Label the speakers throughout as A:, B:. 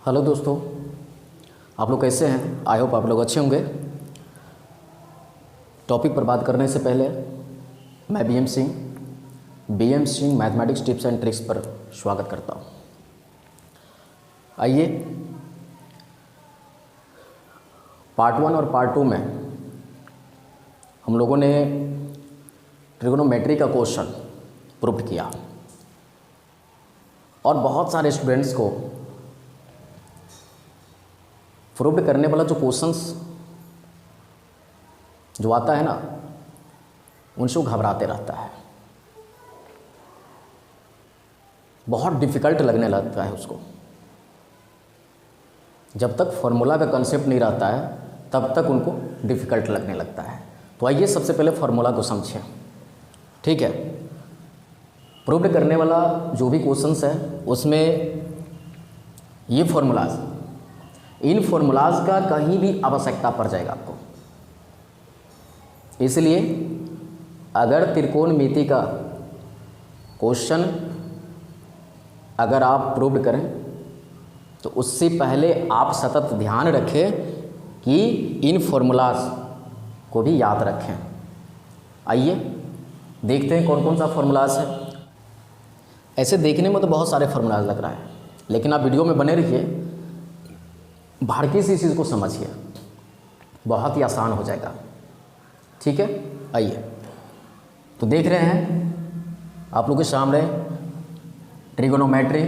A: Hello दोस्तों, आप लोग कैसे हैं? आई होप आप लोग अच्छे होंगे। टॉपिक पर बात करने से पहले मैं BM Singh mathematics tips and tricks पर स्वागत करता हूं। आइए, पार्ट 1 और पार्ट 2 में हम लोगों ने ट्रिगोनोमेट्री का क्वेश्चन प्रूव किया और बहुत सारे स्टूडेंट्स को प्रूव करने वाला जो क्वेश्चंस जो आता है ना, उनसे वो घबराते रहता है, बहुत डिफ़िकल्ट लगने लगता है उसको। जब तक फार्मूला का कंसेप्ट नहीं रहता है तब तक उनको डिफ़िकल्ट लगने लगता है। तो आइए सबसे पहले फार्मूला को समझें, ठीक है। प्रूव करने वाला जो भी क्वेश्चंस है उसमें ये फार्मूलाज, इन फार्मूलाज का कहीं भी आवश्यकता पड़ जाएगा आपको। इसलिए अगर त्रिकोणमिति का क्वेश्चन अगर आप प्रूव करें तो उससे पहले आप सतत ध्यान रखें कि इन फार्मूलाज को भी याद रखें। आइए देखते हैं कौन कौन सा फार्मूलाज है। ऐसे देखने में तो बहुत सारे फार्मूलाज लग रहा है, लेकिन आप वीडियो में बने रहिए, बारीकी से इस चीज़ को समझिए, बहुत ही आसान हो जाएगा, ठीक है। आइए तो देख रहे हैं आप लोग के सामने ट्रिगोनोमेट्री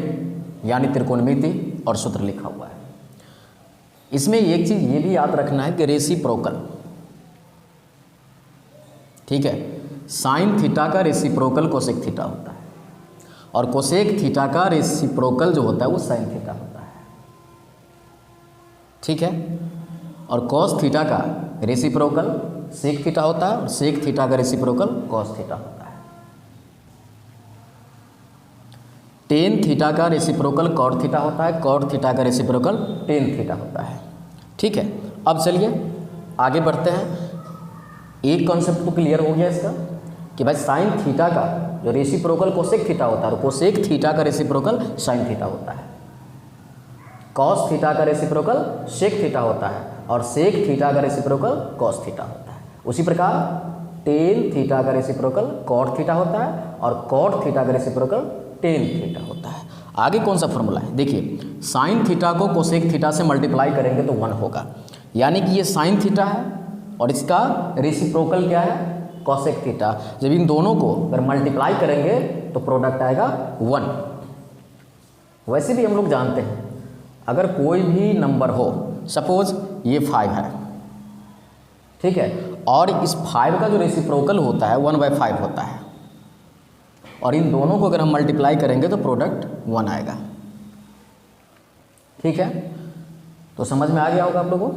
A: यानी त्रिकोणमिति और सूत्र लिखा हुआ है। इसमें एक चीज़ ये भी याद रखना है कि रेसिप्रोकल, ठीक है, साइन थीटा का रेसिप्रोकल कोसेक थीटा होता है और कोसेक थीटा का रेसिप्रोकल जो होता है वो साइन थीटा होता है, ठीक है। और कॉस थीटा का रेसिप्रोकल सेक थीटा होता है और सेक थीटा का रेसिप्रोकल कॉस थीटा होता है। टेन थीटा का रेसिप्रोकल कॉट थीटा होता है, कॉट थीटा का रेसिप्रोकल टेन थीटा होता है, ठीक है। अब चलिए आगे बढ़ते हैं। एक कॉन्सेप्ट तो क्लियर हो गया इसका कि भाई साइन थीटा का जो रेसिप्रोकल कोसेक थीटा होता है और कोसेक थीटा का रेसिप्रोकल साइन थीटा होता है। कॉस थीटा का रेसिप्रोकल सेक थीटा होता है और सेक थीटा का रेसिप्रोकल कॉस थीटा होता है। उसी प्रकार टेन थीटा का रेसिप्रोकल कॉट थीटा होता है और कॉट थीटा का रेसिप्रोकल टेन थीटा होता है। आगे कौन सा फॉर्मूला है देखिए, साइन थीटा को कोसेक थीटा से मल्टीप्लाई करेंगे तो 1 होगा, यानी कि ये साइन थीटा है और इसका रेसिप्रोकल क्या है, कॉसेक थीटा। जब इन दोनों को अगर मल्टीप्लाई करेंगे तो प्रोडक्ट आएगा 1। वैसे भी हम लोग जानते हैं अगर कोई भी नंबर हो, सपोज ये 5 है, ठीक है, और इस 5 का जो रेसिप्रोकल होता है 1/5 होता है और इन दोनों को अगर हम मल्टीप्लाई करेंगे तो प्रोडक्ट 1 आएगा, ठीक है। तो समझ में आ गया होगा आप लोगों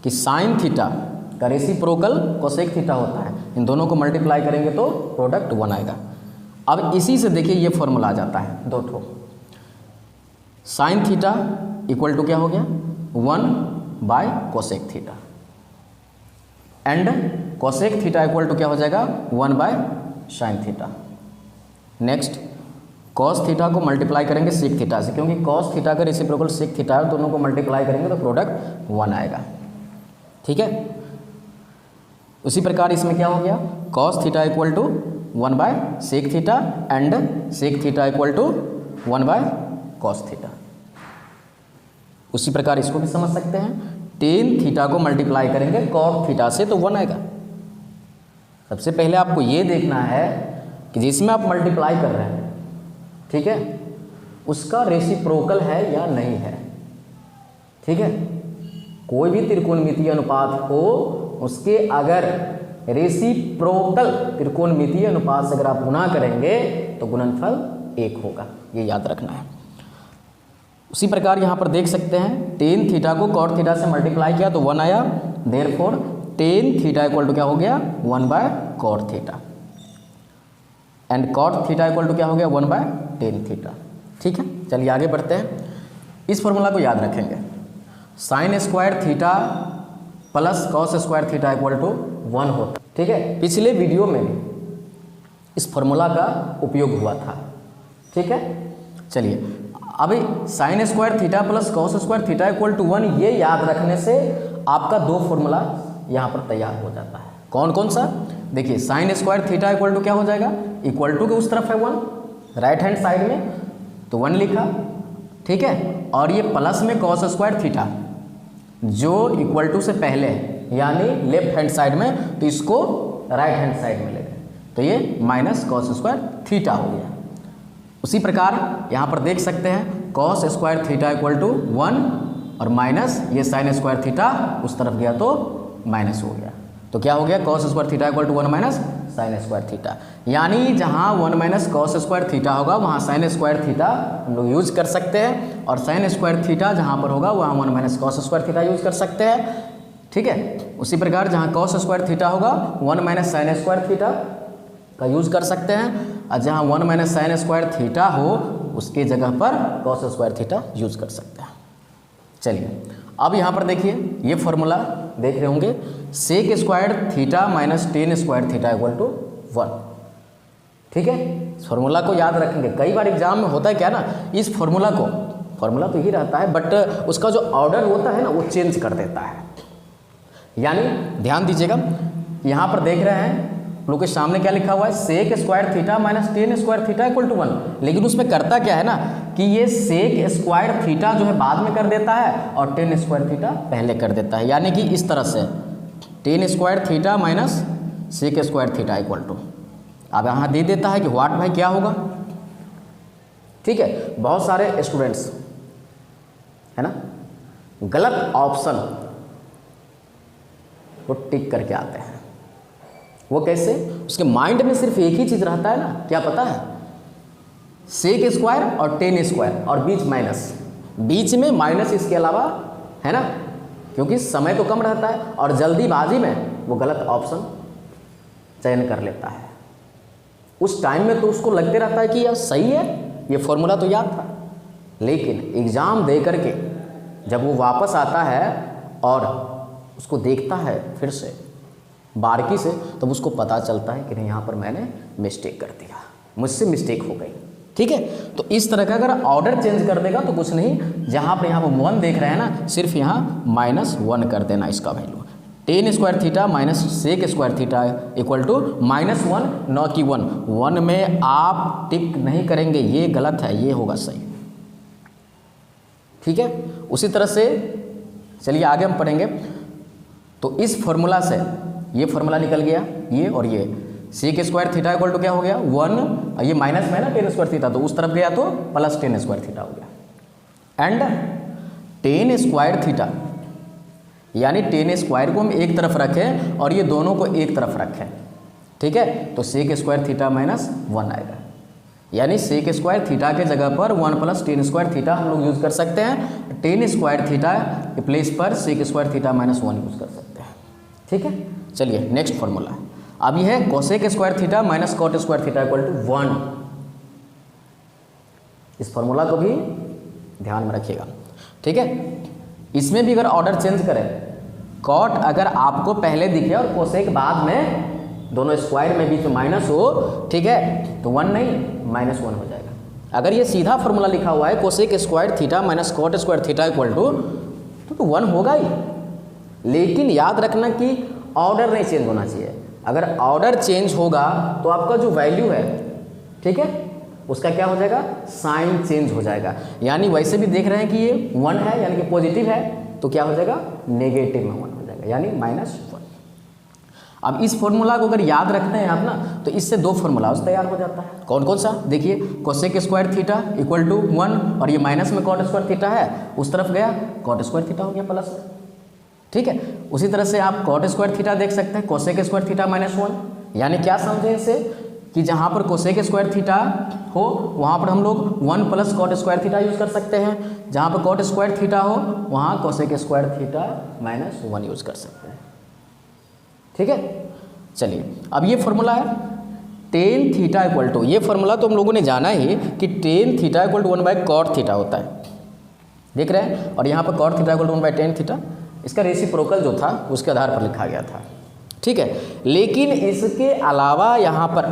A: कि साइन थीटा का रेसिप्रोकल कोसेक थीटा होता है, इन दोनों को मल्टीप्लाई करेंगे तो प्रोडक्ट 1 आएगा। अब इसी से देखिए ये फॉर्मूला आ जाता है, दो ठो। साइन थीटा इक्वल टू क्या हो गया, 1/कोसेक theta and cosec theta equal to क्या हो जाएगा, 1/साइन थीटा। नेक्स्ट कॉस थीटा को मल्टीप्लाई करेंगे सेक थीटा से, क्योंकि कॉस थीटा का रेसिप्रोकल सेक थीटा है, दोनों को मल्टीप्लाई करेंगे तो प्रोडक्ट 1 आएगा, ठीक है। उसी प्रकार इसमें क्या हो गया, कॉस थीटा इक्वल टू 1/सेक theta and sec theta equal to 1/कॉस थीटा। उसी प्रकार इसको भी समझ सकते हैं, टेन थीटा को मल्टीप्लाई करेंगे कॉट थीटा से तो 1 आएगा। सबसे पहले आपको ये देखना है कि जिसमें आप मल्टीप्लाई कर रहे हैं, ठीक है, उसका रेसिप्रोकल है या नहीं है, ठीक है। कोई भी त्रिकोणमितीय अनुपात हो, उसके अगर रेसिप्रोकल त्रिकोणमितीय अनुपात से अगर आप गुणा करेंगे तो गुणनफल 1 होगा, ये याद रखना है। उसी प्रकार यहाँ पर देख सकते हैं टेन थीटा को कॉट थीटा से मल्टीप्लाई किया तो 1 आया, therefore tan theta equal to क्या हो गया, 1/कॉट theta and cot theta equal to क्या हो गया, 1/टेन थीटा, ठीक है। चलिए आगे बढ़ते हैं। इस फॉर्मूला को याद रखेंगे, sine square theta plus cos square theta equal to 1 होता, ठीक है। पिछले वीडियो में भी इस फॉर्मूला का उपयोग हुआ था, ठीक है। चलिए अभी sine square theta plus cos square theta equal to 1, ये याद रखने से आपका दो फॉर्मूला यहाँ पर तैयार हो जाता है। कौन कौन सा? देखिए sine square theta equal to क्या हो जाएगा, इक्वल टू के उस तरफ है 1 राइट हैंड साइड में, तो 1 लिखा, ठीक है। और ये प्लस में कॉस स्क्वायर थीटा जो इक्वल टू से पहले है यानी लेफ्ट हैंड साइड में, तो इसको राइट हैंड साइड में ले गए, तो ये माइनस कॉस स्क्वायर थीटा हो गया। उसी प्रकार यहाँ पर देख सकते हैं cos square theta equal to 1 और माइनस ये साइन स्क्वायर थीटा उस तरफ गया तो माइनस हो गया, तो क्या हो गया cos square theta equal to 1 minus sine square theta. यानी जहाँ 1 माइनस कॉस स्क्वायर थीटा होगा वहाँ साइन स्क्वायर थीटा हम लोग यूज कर सकते हैं, और साइन स्क्वायर थीटा जहाँ पर होगा वहाँ 1 minus cos square theta use कर सकते हैं, ठीक है। उसी प्रकार जहाँ कॉस स्क्वायर थीटा होगा 1 माइनस साइन स्क्वायर थीटा का यूज कर सकते हैं, और जहाँ 1 माइनस साइन स्क्वायर थीटा हो उसके जगह पर कॉस स्क्वायर थीटा यूज कर सकते हैं। चलिए अब यहाँ पर देखिए ये फॉर्मूला देख रहे होंगे, sec square theta minus tan square theta equal to 1, ठीक है। इस फॉर्मूला को याद रखेंगे, कई बार एग्जाम में होता है क्या ना, इस फॉर्मूला को, फॉर्मूला तो ही रहता है बट उसका जो ऑर्डर होता है ना वो चेंज कर देता है। यानी ध्यान दीजिएगा, यहाँ पर देख रहे हैं लोग के सामने क्या लिखा हुआ है, sec square theta minus tan square theta equal to 1, लेकिन उसमें करता क्या है ना कि ये सेक स्क्वायर थीटा जो है बाद में कर देता है और टेन स्क्वायर थीटा पहले कर देता है। यानी कि इस तरह से tan square theta minus sec square theta equal to, अब यहाँ दे देता है कि व्हाट भाई क्या होगा, ठीक है। बहुत सारे स्टूडेंट्स है ना गलत ऑप्शन को टिक करके आते हैं। वो कैसे? उसके माइंड में सिर्फ एक ही चीज़ रहता है ना, क्या पता है, सेक स्क्वायर और टेन स्क्वायर और बीच माइनस, बीच में माइनस इसके अलावा है ना, क्योंकि समय तो कम रहता है और जल्दीबाजी में वो गलत ऑप्शन चयन कर लेता है। उस टाइम में तो उसको लगते रहता है कि यह सही है, ये फॉर्मूला तो याद था, लेकिन एग्ज़ाम दे करके जब वो वापस आता है और उसको देखता है फिर से बारीकी से, तब उसको पता चलता है कि नहीं यहाँ पर मैंने मिस्टेक कर दिया, मुझसे मिस्टेक हो गई, ठीक है। तो इस तरह का अगर ऑर्डर चेंज कर देगा तो कुछ नहीं, जहाँ पर यहाँ पर 1 देख रहे हैं ना, सिर्फ यहाँ -1 कर देना इसका value, tan square theta minus sec square theta equal to -1, न कि 1 में आप टिक नहीं करेंगे, ये गलत है, ये होगा सही, ठीक है। उसी तरह से चलिए आगे हम पढ़ेंगे। तो इस फॉर्मूला से ये फॉर्मूला निकल गया, ये और ये sec square theta equal to क्या हो गया 1, ये माइनस में है ना टेन स्क्वायर थीटा, तो उस तरफ गया तो प्लस टेन स्क्वायर थीटा हो गया, एंड टेन स्क्वायर थीटा यानी टेन स्क्वायर को हम एक तरफ रखें और ये दोनों को एक तरफ रखें, ठीक है, तो सेक स्क्वायर थीटा -1 आएगा। यानी सेक स्क्वायर थीटा के जगह पर 1 प्लस टेन स्क्वायर थीटा हम लोग यूज़ कर सकते हैं, टेन स्क्वायर थीटा के प्लेस पर सेक स्क्वायर थीटा -1 यूज़ कर सकते हैं, ठीक है। चलिए नेक्स्ट फॉर्मूला, अब यह है cosec square theta minus cot square theta equal to 1। इस फॉर्मूला को भी ध्यान में रखिएगा, ठीक है। इसमें भी अगर ऑर्डर चेंज करें, कॉट अगर आपको पहले दिखे और कोसेक बाद में, दोनों स्क्वायर में बीच में माइनस हो, ठीक है, तो 1 नहीं -1 हो जाएगा। अगर ये सीधा फॉर्मूला लिखा हुआ है cosec square theta minus cot square theta equal to, तो 1 होगा ही, लेकिन याद रखना कि ऑर्डर नहीं चेंज होना चाहिए। अगर ऑर्डर चेंज होगा तो आपका जो वैल्यू है, ठीक है, उसका क्या हो जाएगा, साइन चेंज हो जाएगा। यानी वैसे भी देख रहे हैं कि ये 1 है यानी कि पॉजिटिव है, तो क्या हो जाएगा नेगेटिव में 1 हो जाएगा, यानी -1। अब इस फॉर्मूला को अगर याद रखते हैं आप ना, तो इससे दो फॉर्मूलाज तैयार हो जाता है। कौन कौन सा? देखिए cosec square theta equal to 1 और ये माइनस में कॉट स्क्वायर थीटा है, उस तरफ गया कॉट स्क्वायर थीटा हो गया प्लस में, ठीक है। उसी तरह से आप कॉट स्क्वायर थीटा देख सकते हैं कोसेक स्क्वायर थीटा -1, यानी क्या समझें इसे कि जहाँ पर कोसेक स्क्वायर थीटा हो वहाँ पर हम लोग 1 plus cot square theta use कर सकते हैं, जहाँ पर कॉट स्क्वायर थीटा हो वहाँ कोसेक स्क्वायर थीटा -1 यूज़ कर सकते हैं, ठीक है। चलिए अब ये फॉर्मूला है टेन थीटा इक्वल टू, ये फॉर्मूला तो हम लोगों ने जाना ही कि tan theta equal to 1/cot theta होता है, देख रहे हैं, और यहाँ पर cot theta equal to 1/tan theta, इसका रेसिप्रोकल जो था उसके आधार पर लिखा गया था, ठीक है। लेकिन इसके अलावा यहाँ पर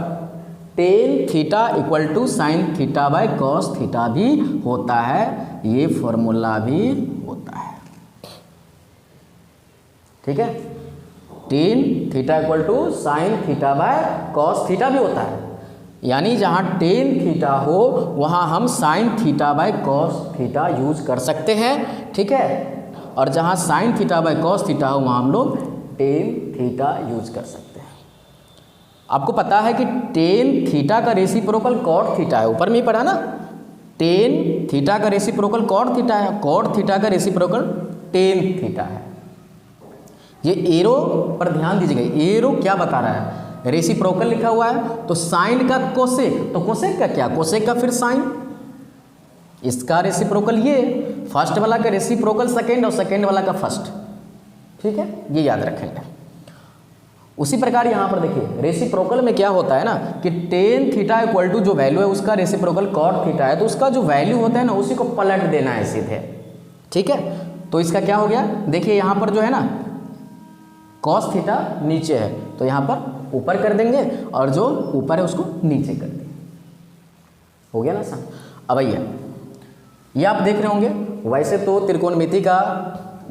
A: tan theta equal to sine theta by cos theta भी होता है, ये फॉर्मूला भी होता है। ठीक है, tan theta equal to sine theta by cos theta भी होता है, यानी जहाँ टेन थीटा हो वहाँ हम sign theta by cos theta use कर सकते हैं। ठीक है, और जहाँ sign theta by cos theta हो वहाँ हम लोग टेन थीटा यूज कर सकते हैं। आपको पता है कि टेन थीटा का रेसिप्रोकल कॉट थीटा है, ऊपर में ही पढ़ा ना, टेन थीटा का रेसिप्रोकल कॉट थीटा है, कॉट थीटा का रेसिप्रोकल टेन थीटा है। ये एरो पर ध्यान दीजिएगा, एरो क्या बता रहा है, रेसिप्रोकल लिखा हुआ है, तो साइन का कोसेक, तो कोसेक का क्या, कोसेक का फिर साइन, इसका रेसिप्रोकल ये, फर्स्ट वाला का रेसिप्रोकल सेकेंड और सेकेंड वाला का फर्स्ट। ठीक है, ये याद रखेंगे। उसी प्रकार यहाँ पर देखिए रेसिप्रोकल में क्या होता है ना कि टेन थीटा इक्वल टू जो वैल्यू है उसका रेसिप्रोकल कॉट थीटा है, तो उसका जो वैल्यू होता है ना उसी को पलट देना है सीधे। ठीक है, तो इसका क्या हो गया, देखिए यहाँ पर जो है ना कॉस थीटा नीचे है, तो यहाँ पर ऊपर कर देंगे और जो ऊपर है उसको नीचे कर देंगे, हो गया ना सर। अब आइए, ये आप देख रहे होंगे, वैसे तो त्रिकोणमिति का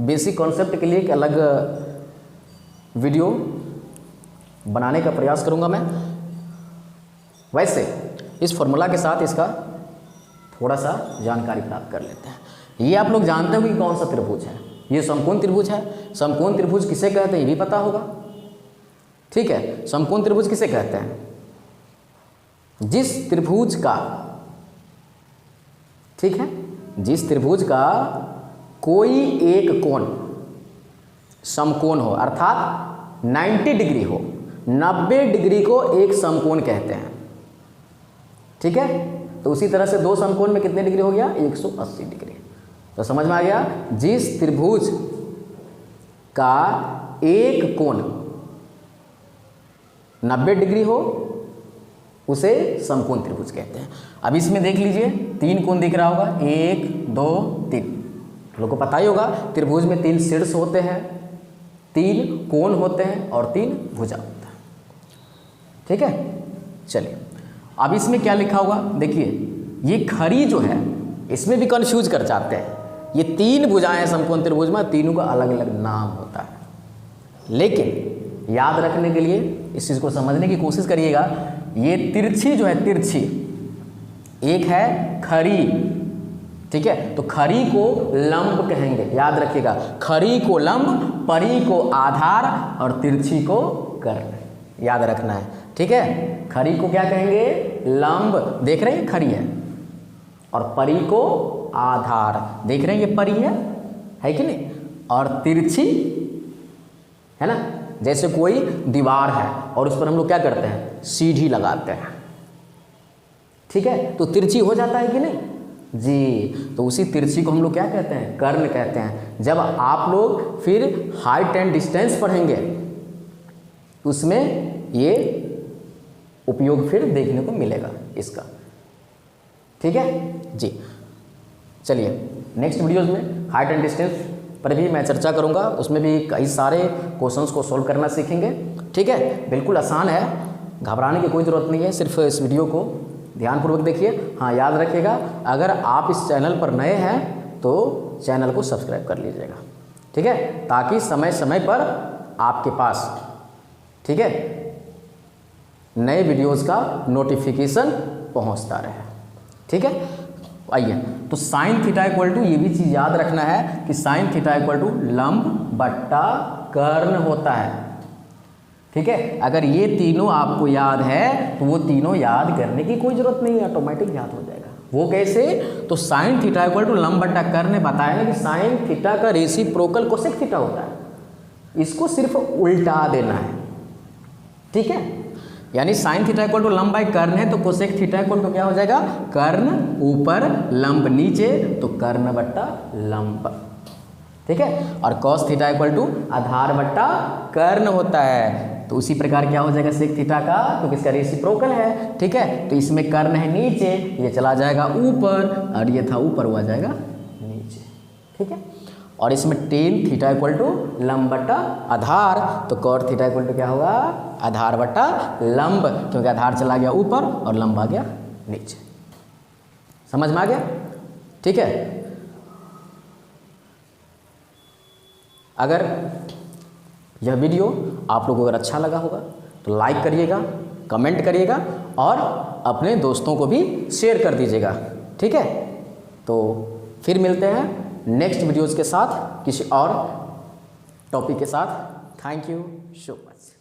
A: बेसिक कॉन्सेप्ट के लिए एक अलग वीडियो बनाने का प्रयास करूंगा मैं, वैसे इस फॉर्मूला के साथ इसका थोड़ा सा जानकारी प्राप्त कर लेते हैं। ये आप लोग जानते हो कि कौन सा त्रिभुज है, ये समकोण त्रिभुज है। समकोण त्रिभुज किसे कहते हैं ये भी पता होगा। ठीक है, समकोण त्रिभुज किसे कहते हैं, जिस त्रिभुज का, ठीक है, जिस त्रिभुज का कोई एक कोण समकोण हो, अर्थात 90 डिग्री हो, 90 डिग्री को एक समकोण कहते हैं। ठीक है, तो उसी तरह से दो समकोण में कितने डिग्री हो गया, 180 डिग्री। तो समझ में आ गया, जिस त्रिभुज का एक कोण 90 डिग्री हो उसे समकोण त्रिभुज कहते हैं। अब इसमें देख लीजिए तीन कोण दिख रहा होगा, 1 2 3, लोगों को पता ही होगा त्रिभुज में 3 शीर्ष होते हैं, 3 कोण होते हैं और 3 भुजा होता है। ठीक है, चलिए अब इसमें क्या लिखा होगा, देखिए ये खड़ी जो है इसमें भी कंफ्यूज कर जाते हैं। ये 3 भुजाएं हैं समकोण त्रिभुज में, तीनों का अलग अलग नाम होता है, लेकिन याद रखने के लिए इस चीज़ को समझने की कोशिश करिएगा। ये तिरछी जो है, तिरछी एक है खड़ी, ठीक है, तो खड़ी को लंब कहेंगे, याद रखिएगा, खड़ी को लंब, परी को आधार और तिरछी को कर्ण, याद रखना है। ठीक है, खड़ी को क्या कहेंगे, लंब, देख रहे हैं खड़ी है, और परी को आधार, देख रहे हैं ये परी है कि नहीं, और तिरछी है ना, जैसे कोई दीवार है और उस पर हम लोग क्या करते हैं, सीढ़ी लगाते हैं। ठीक है, तो तिरछी हो जाता है कि नहीं जी, तो उसी तिरछी को हम लोग क्या कहते हैं, कर्ण कहते हैं। जब आप लोग फिर हाइट एंड डिस्टेंस पढ़ेंगे उसमें ये उपयोग फिर देखने को मिलेगा इसका। ठीक है जी, चलिए नेक्स्ट वीडियोज़ में हाइट एंड डिस्टेंस पर भी मैं चर्चा करूंगा, उसमें भी कई सारे क्वेश्चंस को सॉल्व करना सीखेंगे। ठीक है, बिल्कुल आसान है, घबराने की कोई ज़रूरत नहीं है, सिर्फ इस वीडियो को ध्यानपूर्वक देखिए। हाँ, याद रखिएगा, अगर आप इस चैनल पर नए हैं तो चैनल को सब्सक्राइब कर लीजिएगा। ठीक है, ताकि समय समय पर आपके पास, ठीक है, नए वीडियोज़ का नोटिफिकेशन पहुँचता रहे। ठीक है, आइए, तो साइन थीटा इक्वल टू, ये भी चीज़ याद रखना है कि साइन थीटा इक्वल टू लंब बट्टा कर्ण होता है। ठीक है, अगर ये तीनों आपको याद है तो वो तीनों याद करने की कोई ज़रूरत नहीं है, ऑटोमेटिक याद हो जाएगा। वो कैसे, तो साइन थीटा इक्वल टू लंब बट्टा कर्ण बताया ना कि साइन थीटा का रेसिप्रोकल कोसेक थीटा होता है, इसको सिर्फ उल्टा देना है। ठीक है, यानी साइन थीटा इक्वल टू लंब बाई कर्ण है, तो कोसेक थीटा इक्वल टू क्या हो जाएगा, कर्ण ऊपर लंब नीचे, तो कर्ण बट्टा लंब। ठीक है, और कॉस थीटा इक्वल टू आधार बट्टा कर्ण होता है, तो उसी प्रकार क्या हो जाएगा सेक थीटा का, क्योंकि इसका रेसिप्रोकल है। ठीक है, तो इसमें कर्ण है नीचे, ये चला जाएगा ऊपर, और ये था ऊपर, हुआ जाएगा नीचे। ठीक है, और इसमें टेन थीटा इक्वल टू लंब बटा आधार, तो कॉट थीटा इक्वल टू क्या होगा, आधार बटा लंब, क्योंकि आधार चला गया ऊपर और लंब आ गया नीचे। समझ में आ गया? ठीक है। अगर यह वीडियो आप लोगों को अगर अच्छा लगा होगा तो लाइक करिएगा, कमेंट करिएगा और अपने दोस्तों को भी शेयर कर दीजिएगा। ठीक है, तो फिर मिलते हैं नेक्स्ट वीडियोज़ के साथ किसी और टॉपिक के साथ। Thank you so much.